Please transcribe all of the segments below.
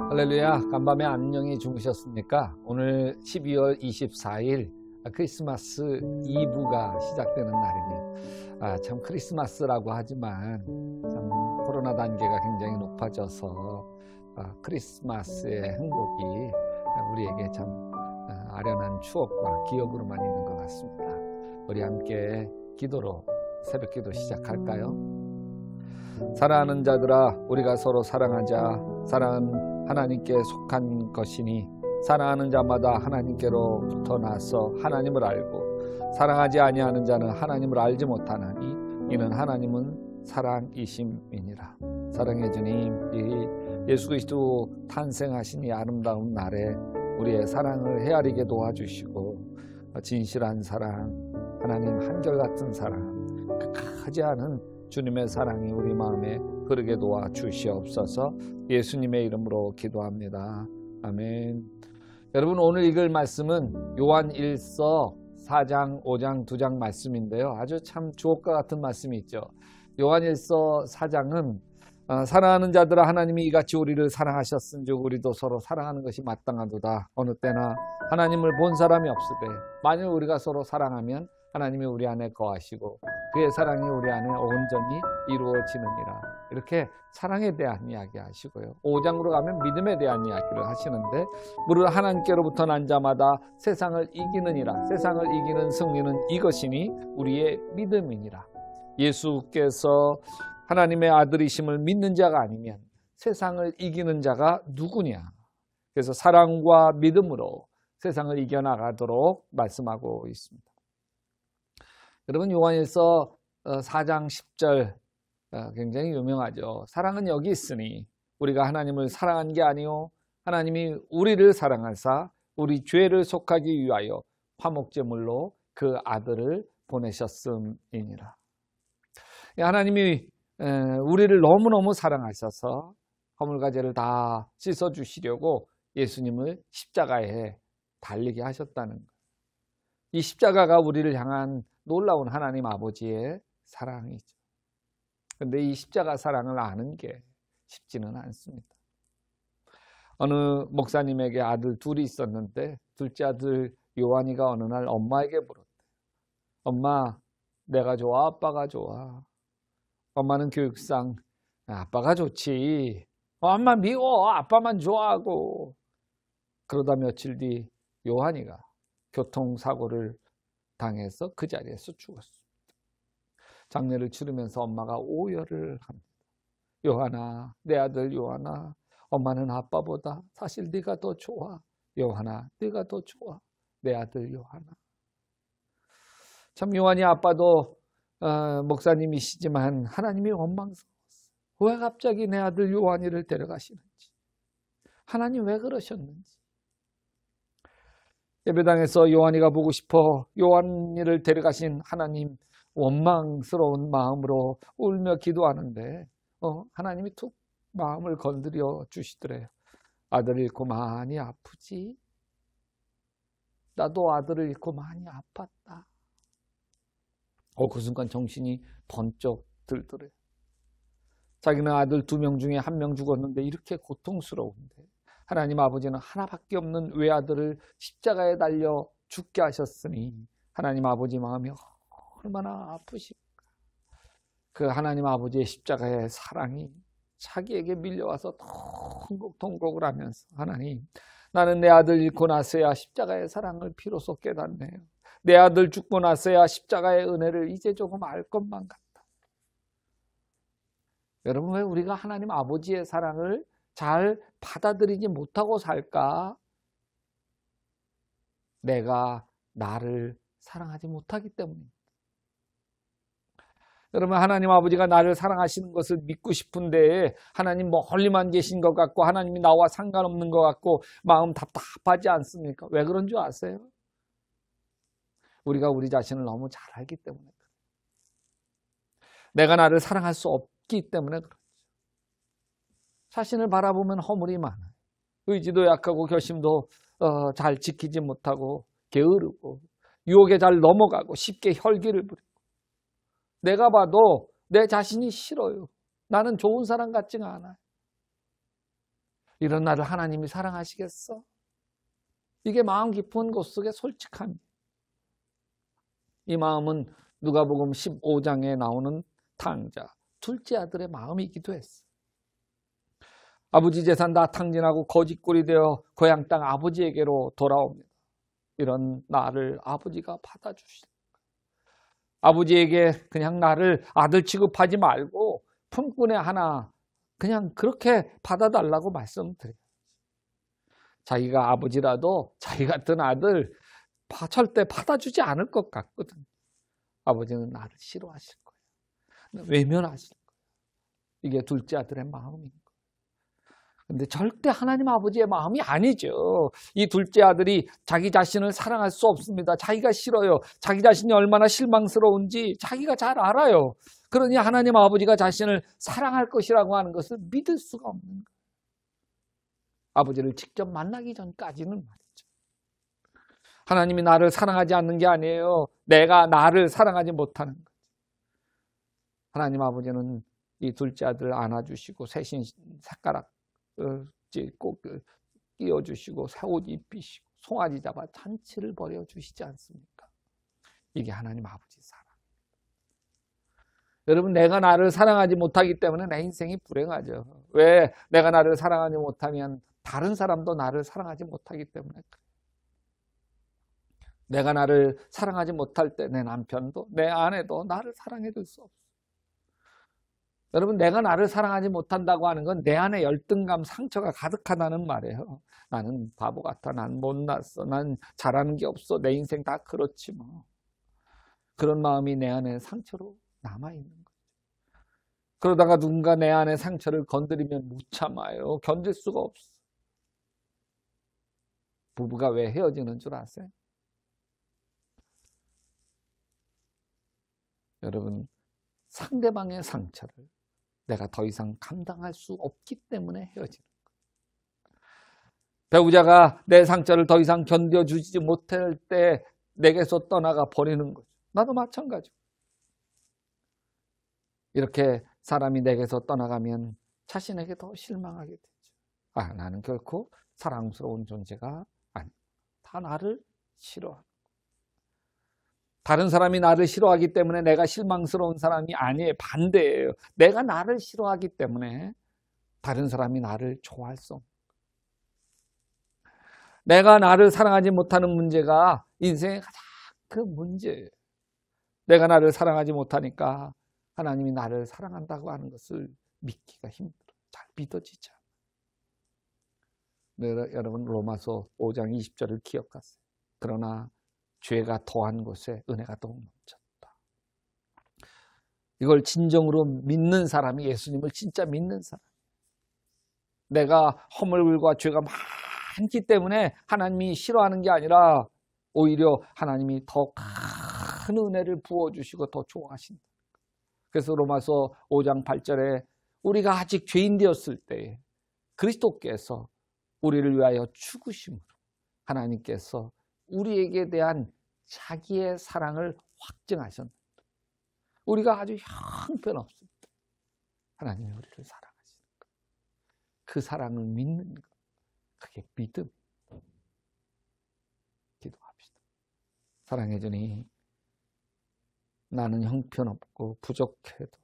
할렐루야, 간밤에 안녕히 주무셨습니까? 오늘 12월 24일 크리스마스 이브가 시작되는 날이네요. 참 크리스마스라고 하지만 참 코로나 단계가 굉장히 높아져서 크리스마스의 행복이 우리에게 참 아련한 추억과 기억으로만 있는 것 같습니다. 우리 함께 기도로 새벽 기도 시작할까요? 사랑하는 자들아, 우리가 서로 사랑하자. 사랑은 하나님께 속한 것이니 사랑하는 자마다 하나님께로부터 나서 하나님을 알고 사랑하지 아니하는 자는 하나님을 알지 못하나니 이는 하나님은 사랑이심이니라. 사랑의 주님, 이 예수 그리스도 탄생하신 이 아름다운 날에 우리의 사랑을 헤아리게 도와주시고 진실한 사랑, 하나님 한결같은 사랑, 극하지 않은 주님의 사랑이 우리 마음에 흐르게 도와주시옵소서. 예수님의 이름으로 기도합니다. 아멘. 여러분, 오늘 읽을 말씀은 요한 1서 4장, 5장, 2장 말씀인데요. 아주 참 주옥과 같은 말씀이 있죠. 요한 1서 4장은 사랑하는 자들아, 하나님이 이같이 우리를 사랑하셨은즉 우리도 서로 사랑하는 것이 마땅하도다. 어느 때나 하나님을 본 사람이 없으되 만일 우리가 서로 사랑하면 하나님이 우리 안에 거하시고 그의 사랑이 우리 안에 온전히 이루어지느니라. 이렇게 사랑에 대한 이야기 하시고요. 5장으로 가면 믿음에 대한 이야기를 하시는데 무릇 하나님께로부터 난 자마다 세상을 이기느니라. 세상을 이기는 승리는 이것이니 우리의 믿음이니라. 예수께서 하나님의 아들이심을 믿는 자가 아니면 세상을 이기는 자가 누구냐. 그래서 사랑과 믿음으로 세상을 이겨나가도록 말씀하고 있습니다. 여러분, 요한일서 4장 10절 굉장히 유명하죠. 사랑은 여기 있으니 우리가 하나님을 사랑한 게 아니요 하나님이 우리를 사랑하사 우리 죄를 속하기 위하여 화목제물로 그 아들을 보내셨음이니라. 하나님이 우리를 너무너무 사랑하셔서 허물과 죄를 다 씻어주시려고 예수님을 십자가에 달리게 하셨다는 것. 이 십자가가 우리를 향한 놀라운 하나님 아버지의 사랑이죠. 그런데 이 십자가 사랑을 아는 게 쉽지는 않습니다. 어느 목사님에게 아들 둘이 있었는데 둘째 아들 요한이가 어느 날 엄마에게 물었대요. 엄마, 내가 좋아? 아빠가 좋아? 엄마는 교육상 아빠가 좋지. 엄마 미워. 아빠만 좋아하고. 그러다 며칠 뒤 요한이가 교통사고를 당해서 그 자리에서 죽었습니다. 장례를 치르면서 엄마가 오열을 합니다. 요한아, 내 아들 요한아, 엄마는 아빠보다 사실 네가 더 좋아. 요한아, 네가 더 좋아. 내 아들 요한아. 참 요한이 아빠도 목사님이시지만 하나님이 원망스러웠어요. 왜 갑자기 내 아들 요한이를 데려가시는지, 하나님 왜 그러셨는지. 예배당에서 요한이가 보고 싶어 요한이를 데려가신 하나님, 원망스러운 마음으로 울며 기도하는데 하나님이 툭 마음을 건드려 주시더래요. 아들을 잃고 많이 아프지? 나도 아들을 잃고 많이 아팠다. 그 순간 정신이 번쩍 들더래요. 자기는 아들 2명 중에 1명 죽었는데 이렇게 고통스러운데 하나님 아버지는 하나밖에 없는 외아들을 십자가에 달려 죽게 하셨으니 하나님 아버지 마음이 얼마나 아프실까. 그 하나님 아버지의 십자가의 사랑이 자기에게 밀려와서 통곡을 하면서 하나님, 나는 내 아들 잃고 나서야 십자가의 사랑을 비로소 깨닫네요. 내 아들 죽고 나서야 십자가의 은혜를 이제 조금 알 것만 같다. 여러분, 왜 우리가 하나님 아버지의 사랑을 잘 받아들이지 못하고 살까? 내가 나를 사랑하지 못하기 때문입니다. 여러분, 하나님 아버지가 나를 사랑하시는 것을 믿고 싶은데 하나님 멀리만 계신 것 같고 하나님이 나와 상관없는 것 같고 마음 답답하지 않습니까? 왜 그런 줄 아세요? 우리가 우리 자신을 너무 잘 알기 때문에 그래요. 내가 나를 사랑할 수 없기 때문에 그렇죠. 자신을 바라보면 허물이 많아요. 의지도 약하고 결심도 잘 지키지 못하고 게으르고 유혹에 잘 넘어가고 쉽게 혈기를 부리고 내가 봐도 내 자신이 싫어요. 나는 좋은 사람 같지가 않아요. 이런 나를 하나님이 사랑하시겠어? 이게 마음 깊은 곳 속의 솔직함이에요. 이 마음은 누가복음 15장에 나오는 탕자, 둘째 아들의 마음이기도 했어. 아버지 재산 다 탕진하고 거짓골이 되어 고향 땅 아버지에게로 돌아옵니다. 이런 나를 아버지가 받아주시는 거예요. 아버지에게 그냥 나를 아들 취급하지 말고 품꾼에 하나 그냥 그렇게 받아달라고 말씀드려요. 자기가 아버지라도 자기 같은 아들 절대 받아주지 않을 것 같거든. 아버지는 나를 싫어하실 거예요. 외면하실 거예요. 이게 둘째 아들의 마음인 거예요. 근데 절대 하나님 아버지의 마음이 아니죠. 이 둘째 아들이 자기 자신을 사랑할 수 없습니다. 자기가 싫어요. 자기 자신이 얼마나 실망스러운지 자기가 잘 알아요. 그러니 하나님 아버지가 자신을 사랑할 것이라고 하는 것을 믿을 수가 없는 거예요. 아버지를 직접 만나기 전까지는 말이죠. 하나님이 나를 사랑하지 않는 게 아니에요. 내가 나를 사랑하지 못하는 거죠. 하나님 아버지는 이 둘째 아들을 안아주시고 새신 색가락 꼭 끼워주시고 새 옷 입히시고 송아지 잡아 잔치를 벌여주시지 않습니까? 이게 하나님 아버지 사랑. 여러분, 내가 나를 사랑하지 못하기 때문에 내 인생이 불행하죠. 왜? 내가 나를 사랑하지 못하면 다른 사람도 나를 사랑하지 못하기 때문에 그래요. 내가 나를 사랑하지 못할 때 내 남편도 내 아내도 나를 사랑해 줄 수 없어요. 여러분, 내가 나를 사랑하지 못한다고 하는 건 내 안에 열등감, 상처가 가득하다는 말이에요. 나는 바보 같아, 난 못났어, 난 잘하는 게 없어, 내 인생 다 그렇지 뭐. 그런 마음이 내 안에 상처로 남아있는 거죠. 그러다가 누군가 내 안에 상처를 건드리면 못 참아요. 견딜 수가 없어. 부부가 왜 헤어지는 줄 아세요? 여러분, 상대방의 상처를 내가 더 이상 감당할 수 없기 때문에 헤어지는 거예요. 배우자가 내 상처를 더 이상 견뎌주지 못할 때 내게서 떠나가 버리는 거죠. 나도 마찬가지고. 이렇게 사람이 내게서 떠나가면 자신에게 더 실망하게 되죠. 나는 결코 사랑스러운 존재가 아니다. 다 나를 싫어하는 거예요. 다른 사람이 나를 싫어하기 때문에 내가 실망스러운 사람이 아니에요. 반대예요. 내가 나를 싫어하기 때문에 다른 사람이 나를 좋아할 수 없는 거예요. 내가 나를 사랑하지 못하는 문제가 인생의 가장 큰 문제예요. 내가 나를 사랑하지 못하니까 하나님이 나를 사랑한다고 하는 것을 믿기가 힘들어요. 잘 믿어지지 않아요. 여러분, 로마서 5장 20절을 기억하세요. 그러나 죄가 더한 곳에 은혜가 더욱 넘쳤다. 이걸 진정으로 믿는 사람이 예수님을 진짜 믿는 사람. 내가 허물과 죄가 많기 때문에 하나님이 싫어하는 게 아니라 오히려 하나님이 더 큰 은혜를 부어주시고 더 좋아하신다. 그래서 로마서 5장 8절에 우리가 아직 죄인 되었을 때 그리스도께서 우리를 위하여 죽으심으로 하나님께서 우리에게 대한 자기의 사랑을 확증하셨는데 우리가 아주 형편없을 때 하나님이 우리를 사랑하시는 것. 그 사랑을 믿는 것. 그게 믿음. 기도합시다. 사랑해 주니 나는 형편없고 부족해도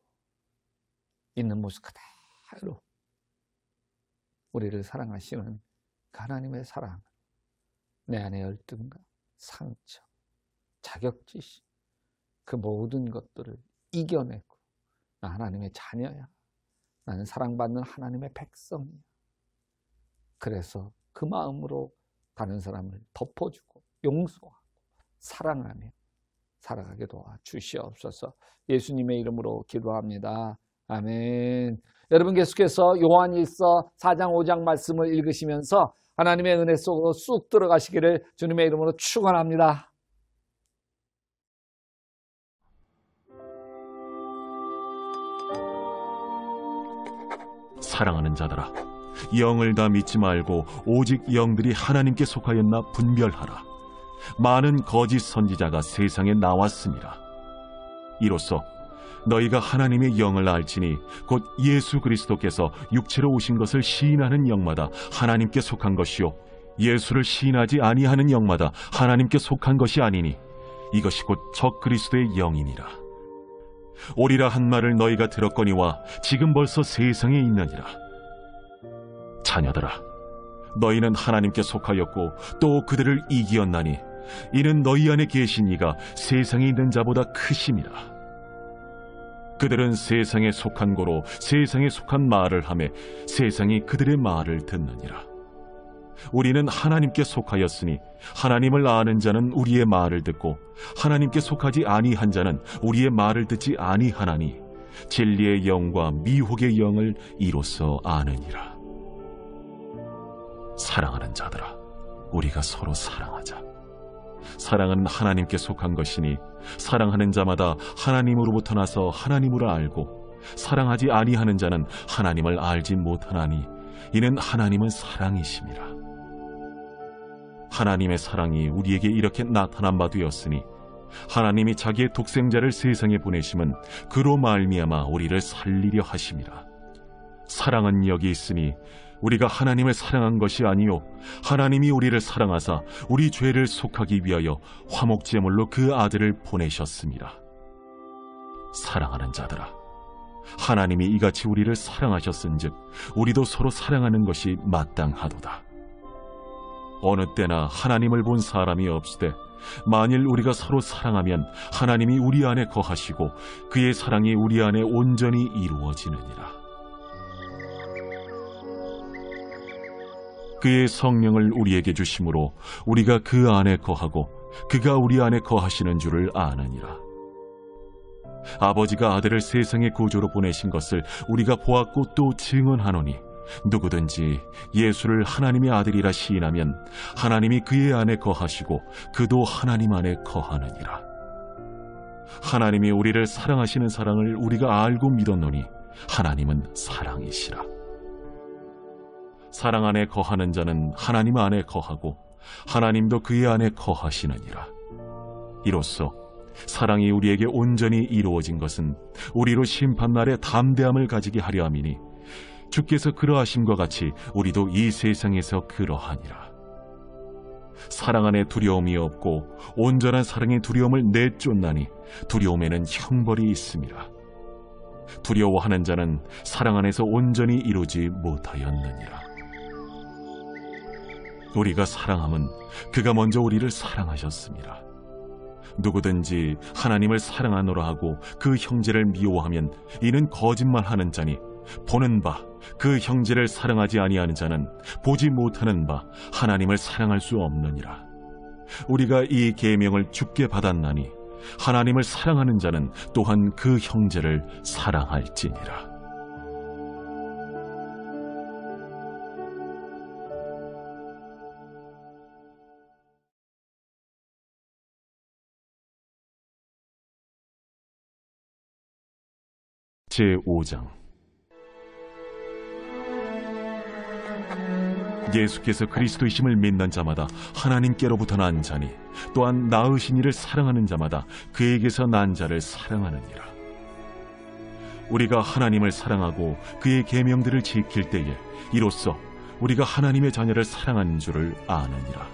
있는 모습 그대로 우리를 사랑하시는 하나님의 사랑, 내 안에 열등감, 상처, 자격지심, 그 모든 것들을 이겨내고 나 하나님의 자녀야. 나는 사랑받는 하나님의 백성이야. 그래서 그 마음으로 다른 사람을 덮어주고 용서하고 사랑하며 살아가게 도와 주시옵소서. 예수님의 이름으로 기도합니다. 아멘. 여러분, 계속해서 요한일서 4장 5장 말씀을 읽으시면서 하나님의 은혜 속으로 쑥 들어가시기를 주님의 이름으로 축원합니다. 사랑하는 자들아, 영을 다 믿지 말고 오직 영들이 하나님께 속하였나 분별하라. 많은 거짓 선지자가 세상에 나왔습니다. 이로써 너희가 하나님의 영을 알지니 곧 예수 그리스도께서 육체로 오신 것을 시인하는 영마다 하나님께 속한 것이요 예수를 시인하지 아니하는 영마다 하나님께 속한 것이 아니니 이것이 곧 적 그리스도의 영이니라. 오리라 한 말을 너희가 들었거니와 지금 벌써 세상에 있느니라. 자녀들아, 너희는 하나님께 속하였고 또 그들을 이기었나니 이는 너희 안에 계신 이가 세상에 있는 자보다 크심이라. 그들은 세상에 속한 고로 세상에 속한 말을 하며 세상이 그들의 말을 듣느니라. 우리는 하나님께 속하였으니 하나님을 아는 자는 우리의 말을 듣고 하나님께 속하지 아니한 자는 우리의 말을 듣지 아니하나니 진리의 영과 미혹의 영을 이로써 아느니라. 사랑하는 자들아, 우리가 서로 사랑하자. 사랑은 하나님께 속한 것이니 사랑하는 자마다 하나님으로부터 나서 하나님을 알고 사랑하지 아니하는 자는 하나님을 알지 못하나니 이는 하나님은 사랑이심이라. 하나님의 사랑이 우리에게 이렇게 나타난 바 되었으니 하나님이 자기의 독생자를 세상에 보내심은 그로 말미암아 우리를 살리려 하심이라. 사랑은 여기 있으니 우리가 하나님을 사랑한 것이 아니요 하나님이 우리를 사랑하사 우리 죄를 속하기 위하여 화목제물로 그 아들을 보내셨습니다. 사랑하는 자들아, 하나님이 이같이 우리를 사랑하셨은즉 우리도 서로 사랑하는 것이 마땅하도다. 어느 때나 하나님을 본 사람이 없으되 만일 우리가 서로 사랑하면 하나님이 우리 안에 거하시고 그의 사랑이 우리 안에 온전히 이루어지느니라. 그의 성령을 우리에게 주심으로 우리가 그 안에 거하고 그가 우리 안에 거하시는 줄을 아느니라. 아버지가 아들을 세상의 구주로 보내신 것을 우리가 보았고 또 증언하노니 누구든지 예수를 하나님의 아들이라 시인하면 하나님이 그의 안에 거하시고 그도 하나님 안에 거하느니라. 하나님이 우리를 사랑하시는 사랑을 우리가 알고 믿었노니 하나님은 사랑이시라. 사랑 안에 거하는 자는 하나님 안에 거하고 하나님도 그의 안에 거하시느니라. 이로써 사랑이 우리에게 온전히 이루어진 것은 우리로 심판날에 담대함을 가지게 하려 함이니 주께서 그러하심과 같이 우리도 이 세상에서 그러하니라. 사랑 안에 두려움이 없고 온전한 사랑의 두려움을 내쫓나니 두려움에는 형벌이 있음이라. 두려워하는 자는 사랑 안에서 온전히 이루지 못하였느니라. 우리가 사랑함은 그가 먼저 우리를 사랑하셨습니다. 누구든지 하나님을 사랑하노라 하고 그 형제를 미워하면 이는 거짓말하는 자니 보는 바 그 형제를 사랑하지 아니하는 자는 보지 못하는 바 하나님을 사랑할 수 없느니라. 우리가 이 계명을 주께 받았나니 하나님을 사랑하는 자는 또한 그 형제를 사랑할지니라. 제5장. 예수께서 그리스도이심을 믿는 자마다 하나님께로부터 난 자니 또한 낳으신 이를 사랑하는 자마다 그에게서 난 자를 사랑하느니라. 우리가 하나님을 사랑하고 그의 계명들을 지킬 때에 이로써 우리가 하나님의 자녀를 사랑하는 줄을 아느니라.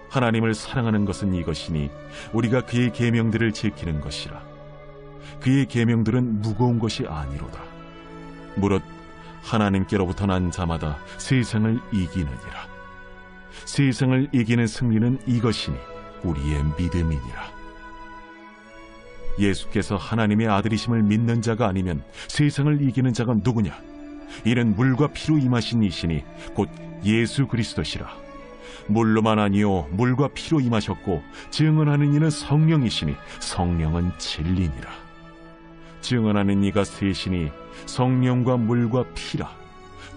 하나님을 사랑하는 것은 이것이니 우리가 그의 계명들을 지키는 것이라. 그의 계명들은 무거운 것이 아니로다. 무릇 하나님께로부터 난 자마다 세상을 이기느니라. 세상을 이기는 승리는 이것이니 우리의 믿음이니라. 예수께서 하나님의 아들이심을 믿는 자가 아니면 세상을 이기는 자가 누구냐? 이는 물과 피로 임하신 이시니 곧 예수 그리스도시라. 물로만 아니요 물과 피로 임하셨고 증언하는 이는 성령이시니 성령은 진리니라. 증언하는 이가 셋이니 성령과 물과 피라.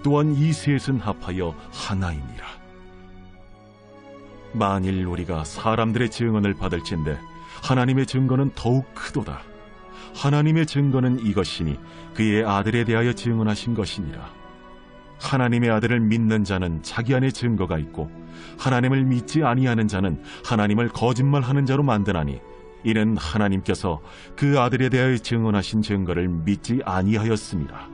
또한 이 셋은 합하여 하나이니라. 만일 우리가 사람들의 증언을 받을진대 하나님의 증거는 더욱 크도다. 하나님의 증거는 이것이니 그의 아들에 대하여 증언하신 것이니라. 하나님의 아들을 믿는 자는 자기 안에 증거가 있고 하나님을 믿지 아니하는 자는 하나님을 거짓말하는 자로 만드나니 이는 하나님께서 그 아들에 대하여 증언하신 증거를 믿지 아니하였습니다.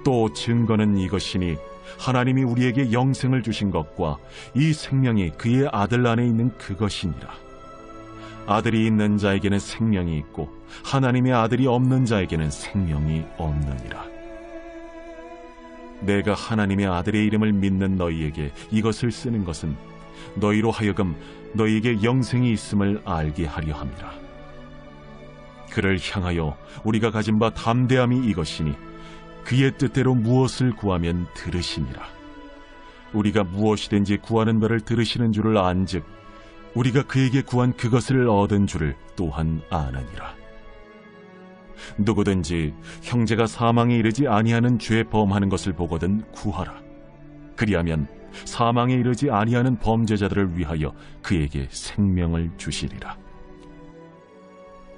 또 증거는 이것이니 하나님이 우리에게 영생을 주신 것과 이 생명이 그의 아들 안에 있는 그것이니라. 아들이 있는 자에게는 생명이 있고 하나님의 아들이 없는 자에게는 생명이 없느니라. 내가 하나님의 아들의 이름을 믿는 너희에게 이것을 쓰는 것은 너희로 하여금 너희에게 영생이 있음을 알게 하려 함이라. 그를 향하여 우리가 가진 바 담대함이 이것이니 그의 뜻대로 무엇을 구하면 들으시니라. 우리가 무엇이든지 구하는 바를 들으시는 줄을 안즉 우리가 그에게 구한 그것을 얻은 줄을 또한 아느니라. 누구든지 형제가 사망에 이르지 아니하는 죄 범하는 것을 보거든 구하라. 그리하면 사망에 이르지 아니하는 범죄자들을 위하여 그에게 생명을 주시리라.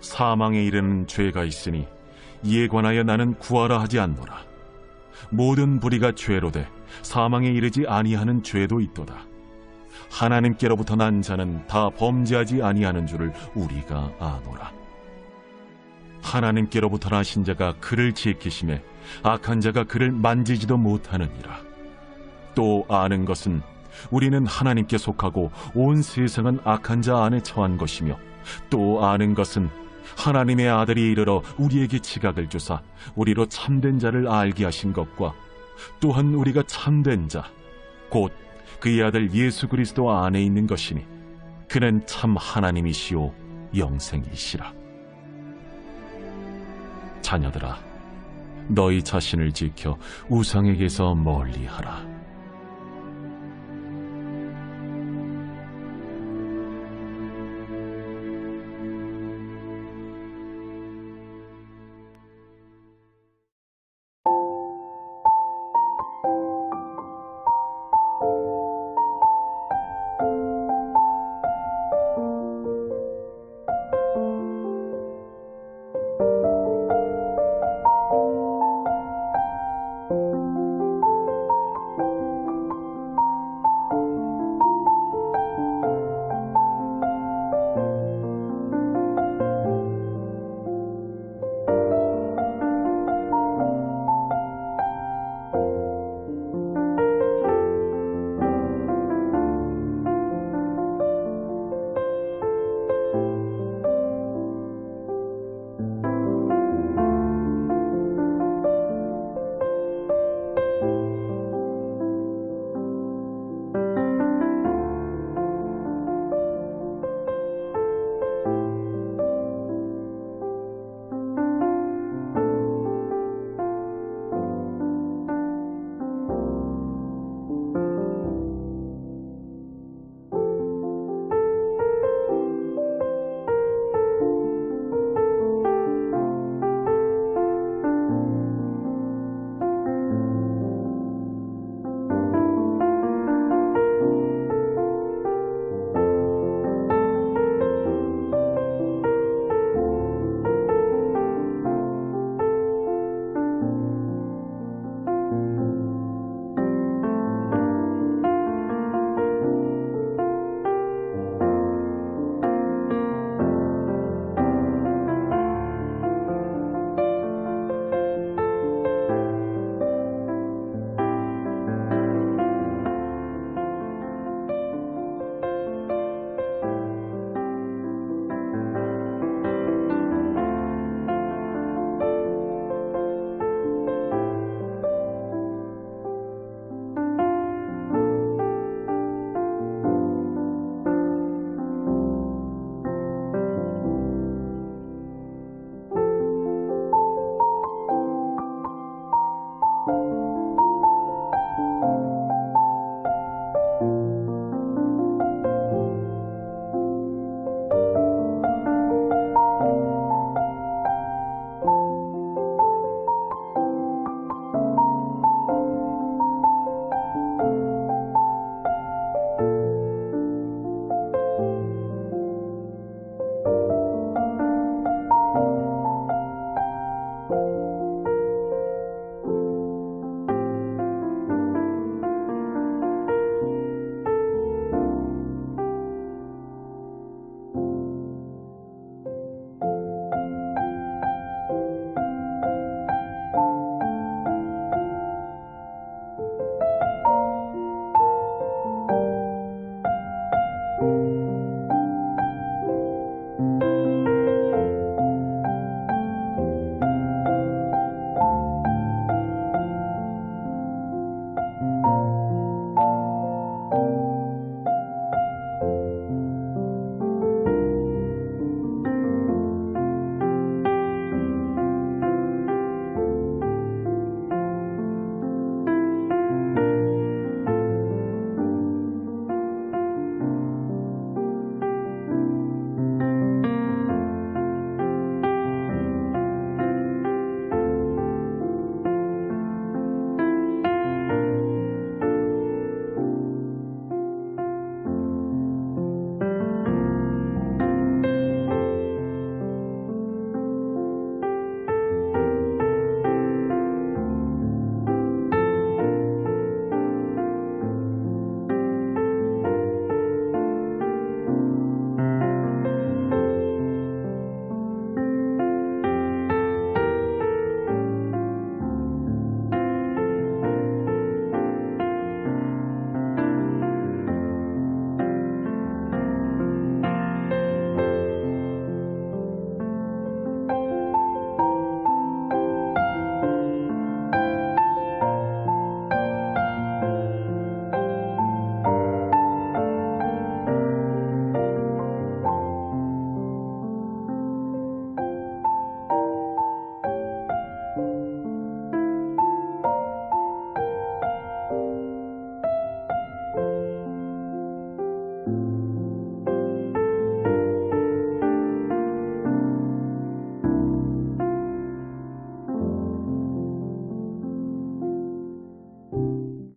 사망에 이르는 죄가 있으니 이에 관하여 나는 구하라 하지 않노라. 모든 불의가 죄로되 사망에 이르지 아니하는 죄도 있도다. 하나님께로부터 난 자는 다 범죄하지 아니하는 줄을 우리가 아노라. 하나님께로부터 나신 자가 그를 지키심에 악한 자가 그를 만지지도 못하느니라. 또 아는 것은 우리는 하나님께 속하고 온 세상은 악한 자 안에 처한 것이며, 또 아는 것은 하나님의 아들이 이르러 우리에게 지각을 주사 우리로 참된 자를 알게 하신 것과, 또한 우리가 참된 자 곧 그의 아들 예수 그리스도 안에 있는 것이니 그는 참 하나님이시오 영생이시라. 자녀들아, 너희 자신을 지켜 우상에게서 멀리하라.